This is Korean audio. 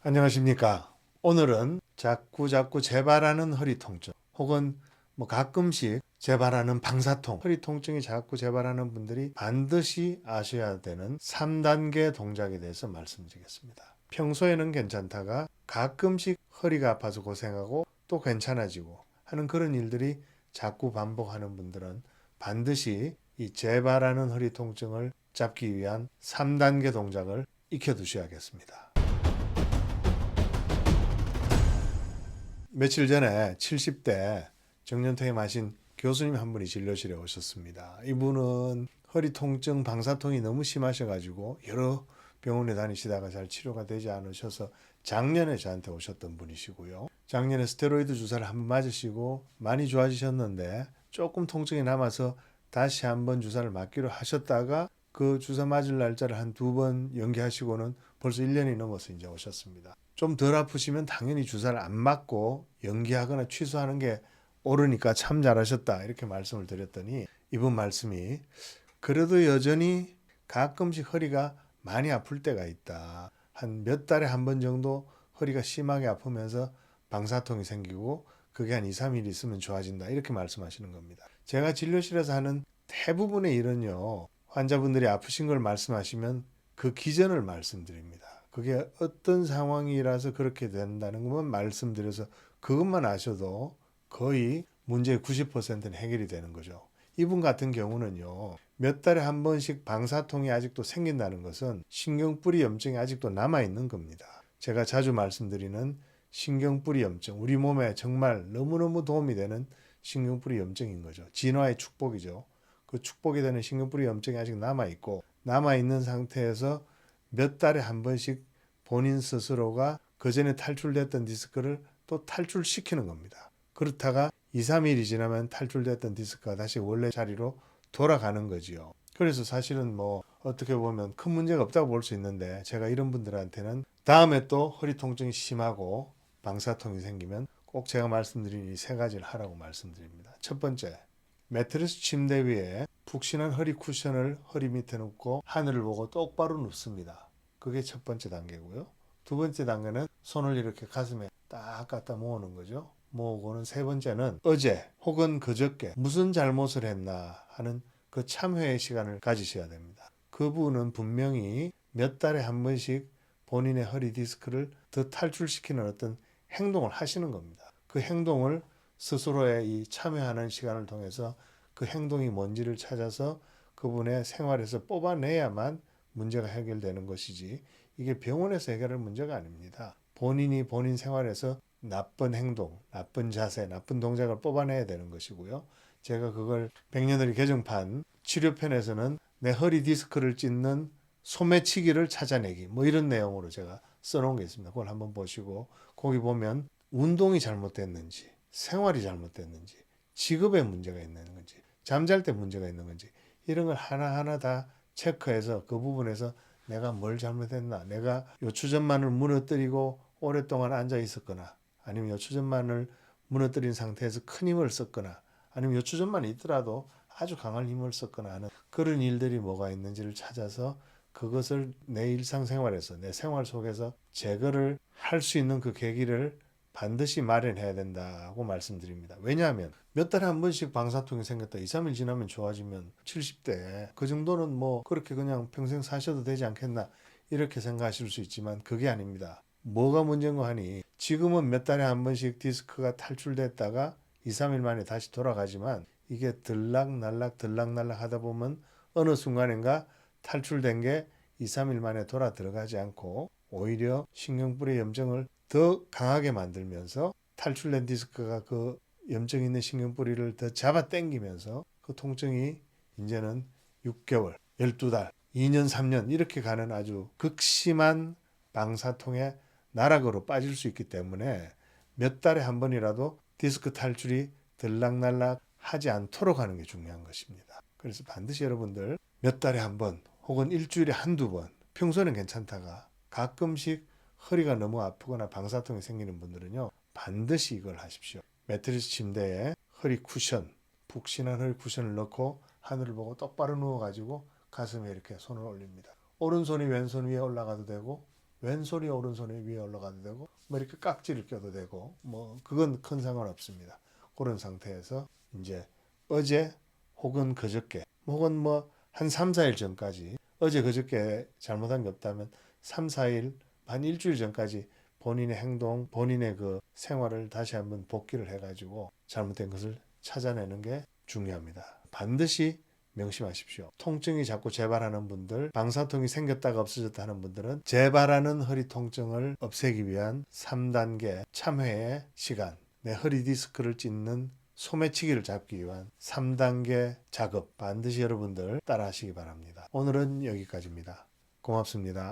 안녕하십니까. 오늘은 자꾸 재발하는 허리 통증 혹은 가끔씩 재발하는 방사통, 허리 통증이 자꾸 재발하는 분들이 반드시 아셔야 되는 3단계 동작에 대해서 말씀드리겠습니다. 평소에는 괜찮다가 가끔씩 허리가 아파서 고생하고 또 괜찮아지고 하는 그런 일들이 자꾸 반복하는 분들은 반드시 이 재발하는 허리 통증을 잡기 위한 3단계 동작을 익혀두셔야겠습니다. 며칠 전에 70대 정년퇴임하신 교수님 한 분이 진료실에 오셨습니다. 이분은 허리 통증, 방사통이 너무 심하셔가지고 여러 병원에 다니시다가 잘 치료가 되지 않으셔서 작년에 저한테 오셨던 분이시고요. 작년에 스테로이드 주사를 한 번 맞으시고 많이 좋아지셨는데 조금 통증이 남아서 다시 한번 주사를 맞기로 하셨다가 그 주사 맞을 날짜를 한 두 번 연기하시고는 벌써 1년이 넘어서 이제 오셨습니다. 좀 덜 아프시면 당연히 주사를 안 맞고 연기하거나 취소하는 게 옳으니까 참 잘하셨다 이렇게 말씀을 드렸더니 이분 말씀이 그래도 여전히 가끔씩 허리가 많이 아플 때가 있다. 한 몇 달에 한 번 정도 허리가 심하게 아프면서 방사통이 생기고 그게 한 2, 3일 있으면 좋아진다. 이렇게 말씀하시는 겁니다. 제가 진료실에서 하는 대부분의 일은요. 환자분들이 아프신 걸 말씀하시면 그 기전을 말씀드립니다. 그게 어떤 상황이라서 그렇게 된다는 것만 말씀드려서 그것만 아셔도 거의 문제의 90%는 해결이 되는 거죠. 이분 같은 경우는요. 몇 달에 한 번씩 방사통이 아직도 생긴다는 것은 신경뿌리 염증이 아직도 남아있는 겁니다. 제가 자주 말씀드리는 신경뿌리 염증, 우리 몸에 정말 너무너무 도움이 되는 신경뿌리 염증인 거죠. 진화의 축복이죠. 그 축복이 되는 신경뿌리 염증이 아직 남아있고 남아있는 상태에서 몇 달에 한 번씩 본인 스스로가 그전에 탈출됐던 디스크를 또 탈출시키는 겁니다. 그렇다가 2, 3일이 지나면 탈출됐던 디스크가 다시 원래 자리로 돌아가는 거지요. 그래서 사실은 어떻게 보면 큰 문제가 없다고 볼 수 있는데 제가 이런 분들한테는 다음에 또 허리 통증이 심하고 방사통이 생기면 꼭 제가 말씀드린 이 세 가지를 하라고 말씀드립니다. 첫 번째, 매트리스 침대 위에 푹신한 허리 쿠션을 허리 밑에 놓고 하늘을 보고 똑바로 눕습니다. 그게 첫 번째 단계고요. 두 번째 단계는 손을 이렇게 가슴에 딱 갖다 모으는 거죠. 모으고는 세 번째는 어제 혹은 그저께 무슨 잘못을 했나 하는 그 참회의 시간을 가지셔야 됩니다. 그분은 분명히 몇 달에 한 번씩 본인의 허리 디스크를 더 탈출시키는 어떤 행동을 하시는 겁니다. 그 행동을 스스로의 이 참여하는 시간을 통해서 그 행동이 뭔지를 찾아서 그분의 생활에서 뽑아내야만 문제가 해결되는 것이지 이게 병원에서 해결할 문제가 아닙니다. 본인이 본인 생활에서 나쁜 행동, 나쁜 자세, 나쁜 동작을 뽑아내야 되는 것이고요. 제가 그걸 백년의 개정판 치료편에서는 내 허리 디스크를 찢는 소매치기를 찾아내기 이런 내용으로 제가 써놓은 게 있습니다. 그걸 한번 보시고 거기 보면 운동이 잘못됐는지 생활이 잘못됐는지 직업에 문제가 있는 건지 잠잘 때 문제가 있는 건지 이런 걸 하나하나 다 체크해서 그 부분에서 내가 뭘 잘못했나 내가 요추전만을 무너뜨리고 오랫동안 앉아 있었거나 아니면 요추전만을 무너뜨린 상태에서 큰 힘을 썼거나 아니면 요추전만 있더라도 아주 강한 힘을 썼거나 하는 그런 일들이 뭐가 있는지를 찾아서 그것을 내 일상생활에서 내 생활 속에서 제거를 할 수 있는 그 계기를 반드시 마련해야 된다고 말씀드립니다. 왜냐하면 몇 달에 한 번씩 방사통이 생겼다. 2, 3일 지나면 좋아지면 70대 그 정도는 그렇게 그냥 평생 사셔도 되지 않겠나 이렇게 생각하실 수 있지만 그게 아닙니다. 뭐가 문제인가 하니 지금은 몇 달에 한 번씩 디스크가 탈출됐다가 2, 3일 만에 다시 돌아가지만 이게 들락날락 하다 보면 어느 순간인가 탈출된 게 2, 3일 만에 돌아 들어가지 않고 오히려 신경뿌리 염증을 더 강하게 만들면서 탈출된 디스크가 그 염증 있는 신경뿌리를 더 잡아 당기면서 그 통증이 이제는 6개월, 12달, 2년, 3년 이렇게 가는 아주 극심한 방사통의 나락으로 빠질 수 있기 때문에 몇 달에 한 번이라도 디스크 탈출이 들락날락 하지 않도록 하는 게 중요한 것입니다. 그래서 반드시 여러분들 몇 달에 한 번 혹은 일주일에 한두 번 평소에는 괜찮다가 가끔씩 허리가 너무 아프거나 방사통이 생기는 분들은요 반드시 이걸 하십시오. 매트리스 침대에 허리 쿠션, 푹신한 허리 쿠션을 넣고 하늘을 보고 똑바로 누워가지고 가슴에 이렇게 손을 올립니다. 오른손이 왼손 위에 올라가도 되고 왼손이 오른손이 위에 올라가도 되고 뭐 이렇게 깍지를 껴도 되고 뭐 그건 큰 상관없습니다. 그런 상태에서 이제 어제 혹은 그저께 혹은 뭐 한 3, 4일 전까지 어제 그저께 잘못한 게 없다면 3, 4일 한 일주일 전까지 본인의 행동, 본인의 그 생활을 다시 한번 복기를 해가지고 잘못된 것을 찾아내는 게 중요합니다. 반드시 명심하십시오. 통증이 자꾸 재발하는 분들, 방사통이 생겼다가 없어졌다 하는 분들은 재발하는 허리 통증을 없애기 위한 3단계 참회의 시간, 내 허리 디스크를 찢는 소매치기를 잡기 위한 3단계 작업 반드시 여러분들 따라 하시기 바랍니다. 오늘은 여기까지입니다. 고맙습니다.